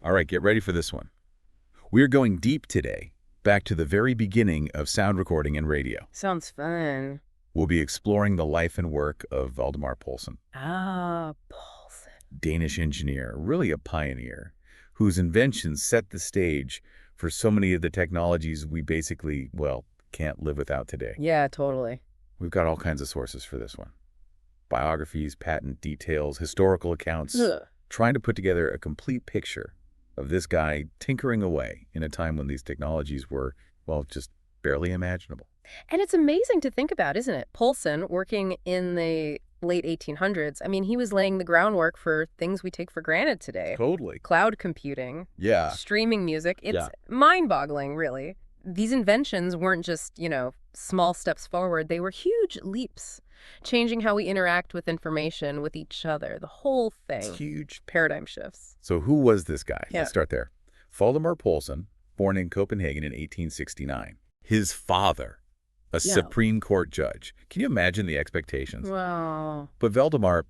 All right, get ready for this one. We're going deep today, back to the very beginning of sound recording and radio. Sounds fun. We'll be exploring the life and work of Valdemar Poulsen, Ah, Poulsen. Danish engineer, really a pioneer, whose inventions set the stage for so many of the technologies we basically, well, can't live without today. Yeah, totally. We've got all kinds of sources for this one. Biographies, patent details, historical accounts, trying to put together a complete picture of this guy tinkering away in a time when these technologies were, well, just barely imaginable. And it's amazing to think about, isn't it? Poulsen, working in the late 1800s, I mean, he was laying the groundwork for things we take for granted today. Totally. Cloud computing, Yeah. streaming music. It's Yeah. mind-boggling, really. These inventions weren't just, small steps forward. They were huge leaps, changing how we interact with information, with each other. The whole thing. It's huge. Paradigm shifts. So who was this guy? Yeah. Let's start there. Valdemar Poulsen, born in Copenhagen in 1869. His father, a Supreme Court judge. Can you imagine the expectations? Wow. But Valdemar,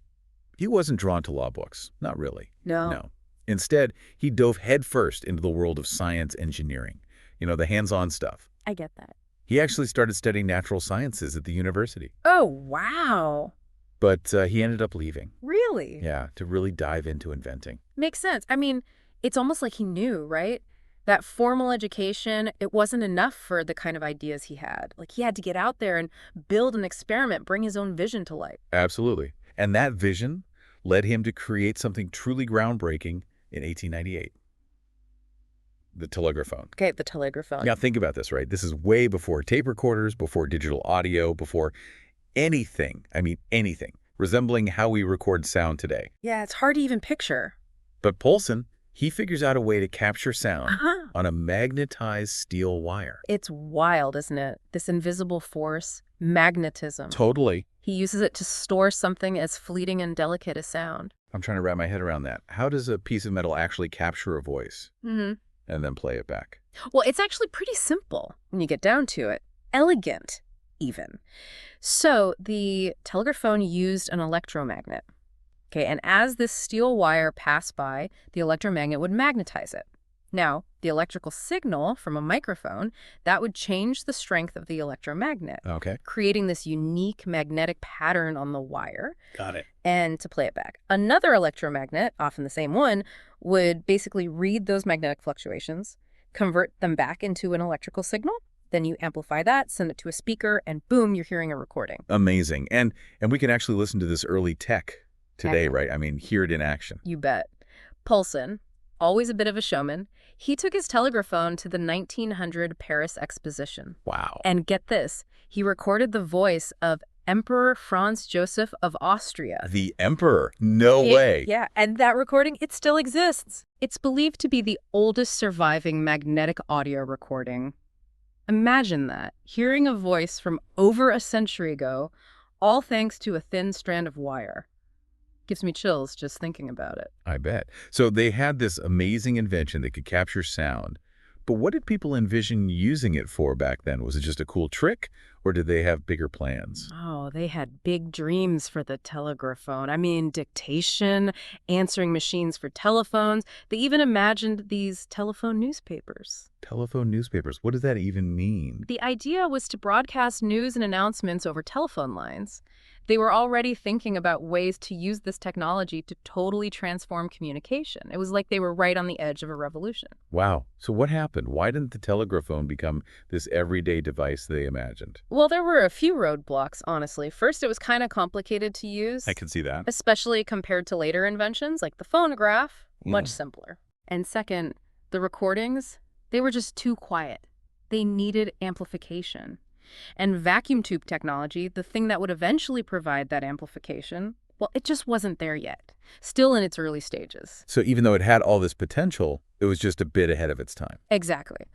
he wasn't drawn to law books. Not really. No. Instead, he dove headfirst into the world of science engineering. The hands-on stuff. I get that. He actually started studying natural sciences at the university. Oh, wow. But he ended up leaving. Really? Yeah, to really dive into inventing. Makes sense. I mean, it's almost like he knew, right? That formal education, it wasn't enough for the kind of ideas he had. Like, he had to get out there and build an experiment, bring his own vision to life. Absolutely. And that vision led him to create something truly groundbreaking in 1898. The telegraphone. Okay, the telegraphone. Now think about this, right? This is way before tape recorders, before digital audio, before anything, anything, resembling how we record sound today. Yeah, it's hard to even picture. But Poulsen, he figures out a way to capture sound on a magnetized steel wire. It's wild, isn't it? This invisible force, magnetism. Totally. He uses it to store something as fleeting and delicate as sound. I'm trying to wrap my head around that. How does a piece of metal actually capture a voice and then play it back? Well, it's actually pretty simple when you get down to it. Elegant, even. So the telegraphone used an electromagnet. Okay, and as this steel wire passed by, the electromagnet would magnetize it. Now, the electrical signal from a microphone, that would change the strength of the electromagnet, Okay. creating this unique magnetic pattern on the wire. Got it. And to play it back, another electromagnet, often the same one, would basically read those magnetic fluctuations, convert them back into an electrical signal. Then you amplify that, send it to a speaker, and boom, you're hearing a recording. Amazing. And we can actually listen to this early tech today, right? Hear it in action. You bet. Poulsen, always a bit of a showman, he took his telegraphone to the 1900 Paris Exposition. Wow. And get this, he recorded the voice of Emperor Franz Joseph of Austria. The Emperor? No way. Yeah, and that recording, it still exists. It's believed to be the oldest surviving magnetic audio recording. Imagine that, hearing a voice from over a century ago, all thanks to a thin strand of wire. Gives me chills just thinking about it. I bet. So they had this amazing invention that could capture sound. But what did people envision using it for back then? Was it just a cool trick, or did they have bigger plans? Oh, they had big dreams for the telegraphone. I mean, dictation, answering machines for telephones. They even imagined these telephone newspapers. Telephone newspapers. What does that even mean? The idea was to broadcast news and announcements over telephone lines. They were already thinking about ways to use this technology to totally transform communication. It was like they were right on the edge of a revolution. Wow. So what happened? Why didn't the telegraphone become this everyday device they imagined? Well, there were a few roadblocks, honestly. First, it was kind of complicated to use. I can see that. Especially compared to later inventions like the phonograph. Much simpler. And second, the recordings, they were just too quiet. They needed amplification. And vacuum tube technology, the thing that would eventually provide that amplification, well, it just wasn't there yet. Still in its early stages. So even though it had all this potential, it was just a bit ahead of its time. Exactly.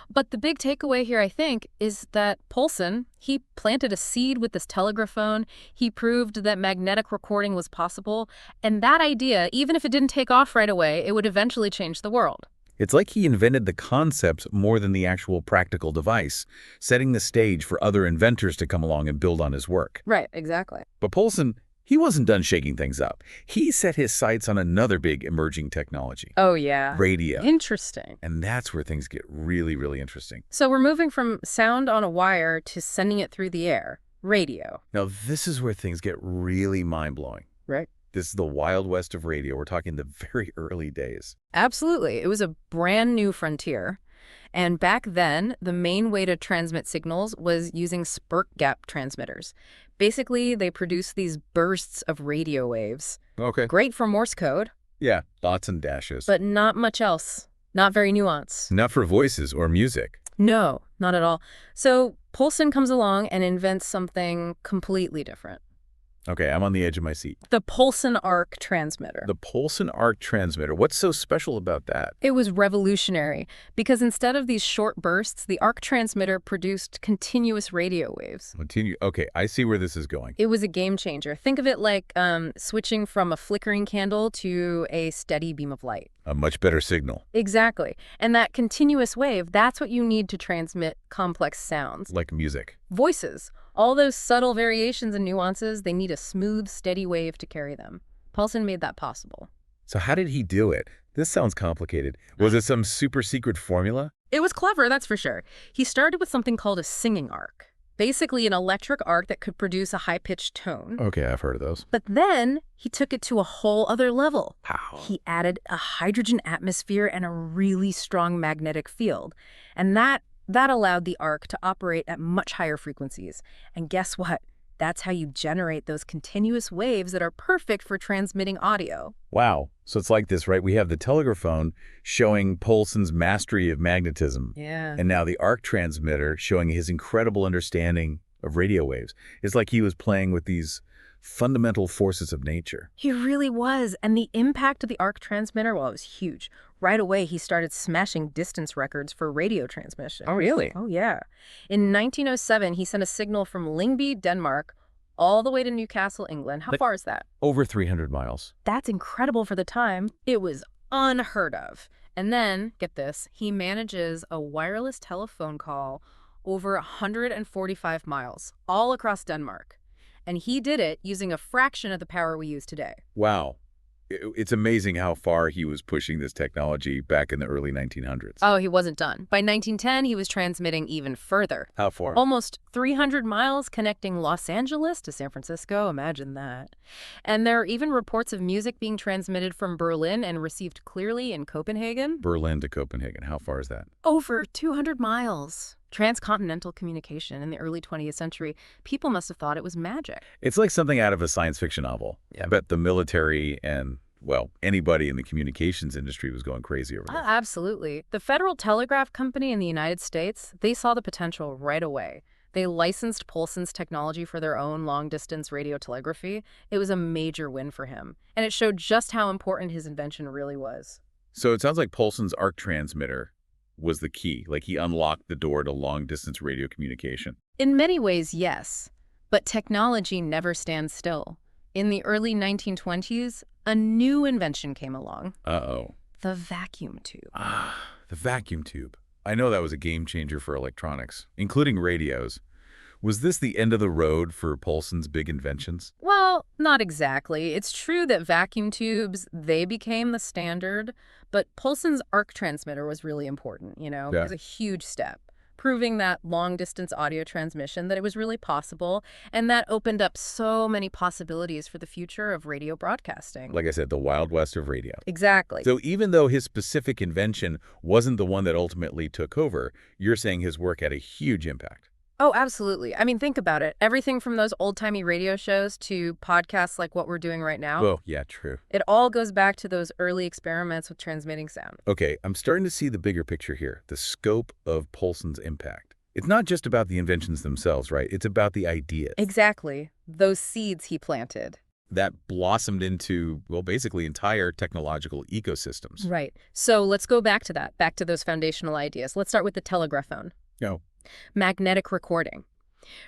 But the big takeaway here, I think, is that Poulsen, he planted a seed with this telegraphone. He proved that magnetic recording was possible. And that idea, even if it didn't take off right away, it would eventually change the world. It's like he invented the concept more than the actual practical device, setting the stage for other inventors to come along and build on his work. Right, exactly. But Poulsen, he wasn't done shaking things up. He set his sights on another big emerging technology. Oh, yeah. Radio. Interesting. And that's where things get really, really interesting. So we're moving from sound on a wire to sending it through the air. Radio. Now, this is where things get really mind-blowing. Right. This is the Wild West of radio. We're talking the very early days. Absolutely. It was a brand new frontier. And back then, the main way to transmit signals was using spurt gap transmitters. Basically, they produced these bursts of radio waves. Okay. Great for Morse code. Yeah, dots and dashes. But not much else. Not very nuanced. Not for voices or music. No, not at all. So Poulsen comes along and invents something completely different. Okay, I'm on the edge of my seat. The Poulsen arc transmitter. The Poulsen arc transmitter. What's so special about that? It was revolutionary because instead of these short bursts, the arc transmitter produced continuous radio waves. Okay, I see where this is going. It was a game changer. Think of it like switching from a flickering candle to a steady beam of light. A much better signal. Exactly. And that continuous wave, that's what you need to transmit complex sounds. Like music. Voices. All those subtle variations and nuances, they need a smooth, steady wave to carry them. Poulsen made that possible. So how did he do it? This sounds complicated. Was it some super secret formula? It was clever, that's for sure. He started with something called a singing arc. Basically an electric arc that could produce a high-pitched tone. Okay, I've heard of those. But then he took it to a whole other level. How? He added a hydrogen atmosphere and a really strong magnetic field. And that allowed the arc to operate at much higher frequencies. And guess what? That's how you generate those continuous waves that are perfect for transmitting audio. Wow. So it's like this, right? We have the telegraphone showing Poulsen's mastery of magnetism. Yeah. And now the arc transmitter showing his incredible understanding of radio waves. It's like he was playing with these fundamental forces of nature. He really was. And the impact of the arc transmitter, well, it was huge. Right away, he started smashing distance records for radio transmission. Oh, really? Oh, yeah. In 1907, he sent a signal from Lyngby, Denmark, all the way to Newcastle, England. How far is that? Over 300 miles. That's incredible for the time. It was unheard of. And then, get this, he manages a wireless telephone call over 145 miles, all across Denmark. And he did it using a fraction of the power we use today. Wow. It's amazing how far he was pushing this technology back in the early 1900s. Oh, he wasn't done. By 1910, he was transmitting even further. How far? Almost 300 miles connecting Los Angeles to San Francisco. Imagine that. And there are even reports of music being transmitted from Berlin and received clearly in Copenhagen. Berlin to Copenhagen. How far is that? Over 200 miles. Transcontinental communication in the early 20th century. People must have thought it was magic. It's like something out of a science fiction novel. Yeah. I bet the military and, well, anybody in the communications industry was going crazy over that. Absolutely. The Federal Telegraph Company in the United States, they saw the potential right away. They licensed Poulsen's technology for their own long-distance radio telegraphy. It was a major win for him, and it showed just how important his invention really was. So it sounds like Poulsen's arc transmitter was the key. Like he unlocked the door to long-distance radio communication. In many ways, yes. But technology never stands still. In the early 1920s, a new invention came along. Uh-oh. The vacuum tube. Ah, the vacuum tube. I know that was a game changer for electronics, including radios. Was this the end of the road for Poulsen's big inventions? Well, not exactly. It's true that vacuum tubes, they became the standard, but Poulsen's arc transmitter was really important, you know? Yeah. It was a huge step, proving that long-distance audio transmission, that it was really possible, and that opened up so many possibilities for the future of radio broadcasting. Like I said, the Wild West of radio. Exactly. So even though his specific invention wasn't the one that ultimately took over, you're saying his work had a huge impact. Oh, absolutely. I mean, think about it. Everything from those old-timey radio shows to podcasts like what we're doing right now. Oh, yeah, true. It all goes back to those early experiments with transmitting sound. Okay, I'm starting to see the bigger picture here, the scope of Poulsen's impact. It's not just about the inventions themselves, right? It's about the ideas. Exactly. Those seeds he planted. That blossomed into, well, basically entire technological ecosystems. Right. So let's go back to that, back to those foundational ideas. Let's start with the telegraphone. No. Magnetic recording.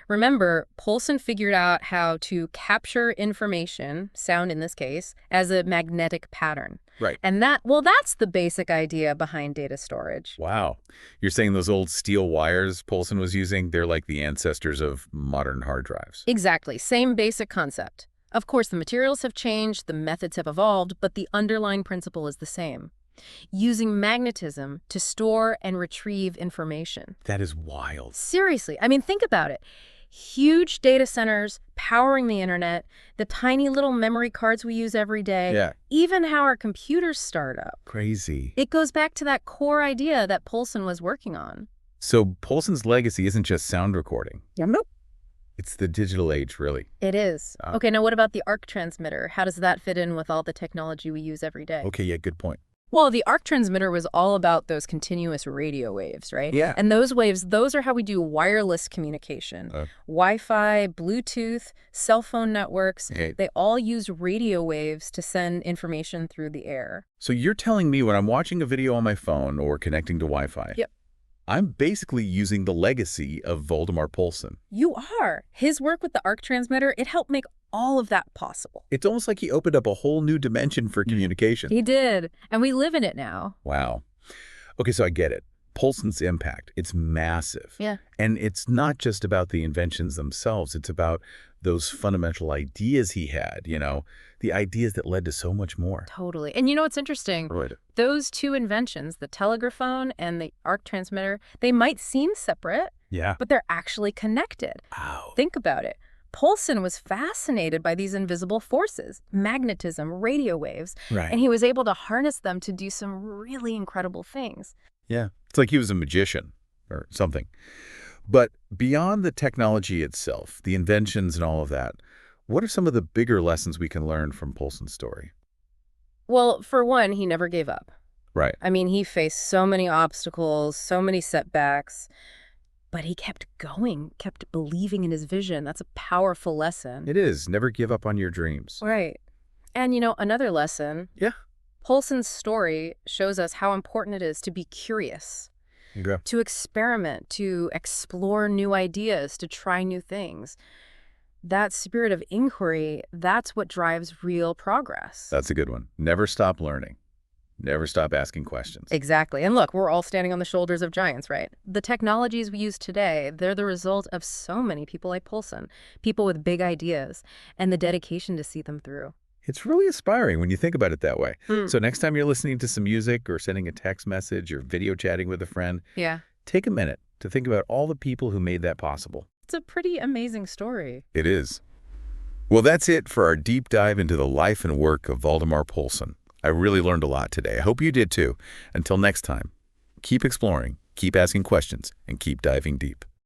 Remember, Poulsen figured out how to capture information, sound in this case, as a magnetic pattern. Right. And that's the basic idea behind data storage. Wow. You're saying those old steel wires Poulsen was using, they're like the ancestors of modern hard drives. Exactly. Same basic concept. Of course, the materials have changed, the methods have evolved, but the underlying principle is the same. Using magnetism to store and retrieve information. That is wild. Seriously, I mean, think about it. Huge data centers powering the internet, the tiny little memory cards we use every day, Yeah. even how our computers start up. Crazy. It goes back to that core idea that Poulsen was working on. So Poulsen's legacy isn't just sound recording. Nope. It's the digital age, really. It is. Okay, now what about the arc transmitter? How does that fit in with all the technology we use every day? Okay, yeah, good point. Well, the arc transmitter was all about those continuous radio waves, right? Yeah. And those waves, those are how we do wireless communication. Wi-Fi, Bluetooth, cell phone networks, they all use radio waves to send information through the air. So you're telling me when I'm watching a video on my phone or connecting to Wi-Fi, Yep. I'm basically using the legacy of Valdemar Poulsen. You are. His work with the arc transmitter, it helped make all of that possible. It's almost like he opened up a whole new dimension for communication. He did. And we live in it now. Wow. Okay, so I get it. Poulsen's impact, it's massive. Yeah. And it's not just about the inventions themselves. It's about those fundamental ideas he had, the ideas that led to so much more. Totally. And you know what's interesting? Right. Those two inventions, the telegraphone and the arc transmitter, they might seem separate, but they're actually connected. Wow. Think about it. Poulsen was fascinated by these invisible forces, magnetism, radio waves, and he was able to harness them to do some really incredible things. Yeah, it's like he was a magician or something. But beyond the technology itself, the inventions and all of that, what are some of the bigger lessons we can learn from Poulsen's story? Well, for one, he never gave up. Right. I mean, he faced so many obstacles, so many setbacks, but he kept going, kept believing in his vision. That's a powerful lesson. It is. Never give up on your dreams. Right. And, another lesson. Yeah. Poulsen's story shows us how important it is to be curious, to experiment, to explore new ideas, to try new things. That spirit of inquiry, that's what drives real progress. That's a good one. Never stop learning. Never stop asking questions. Exactly. And look, we're all standing on the shoulders of giants, right? The technologies we use today, they're the result of so many people like Poulsen, people with big ideas, and the dedication to see them through. It's really inspiring when you think about it that way. So next time you're listening to some music or sending a text message or video chatting with a friend, take a minute to think about all the people who made that possible. It's a pretty amazing story. It is. Well, that's it for our deep dive into the life and work of Valdemar Poulsen. I really learned a lot today. I hope you did too. Until next time, keep exploring, keep asking questions, and keep diving deep.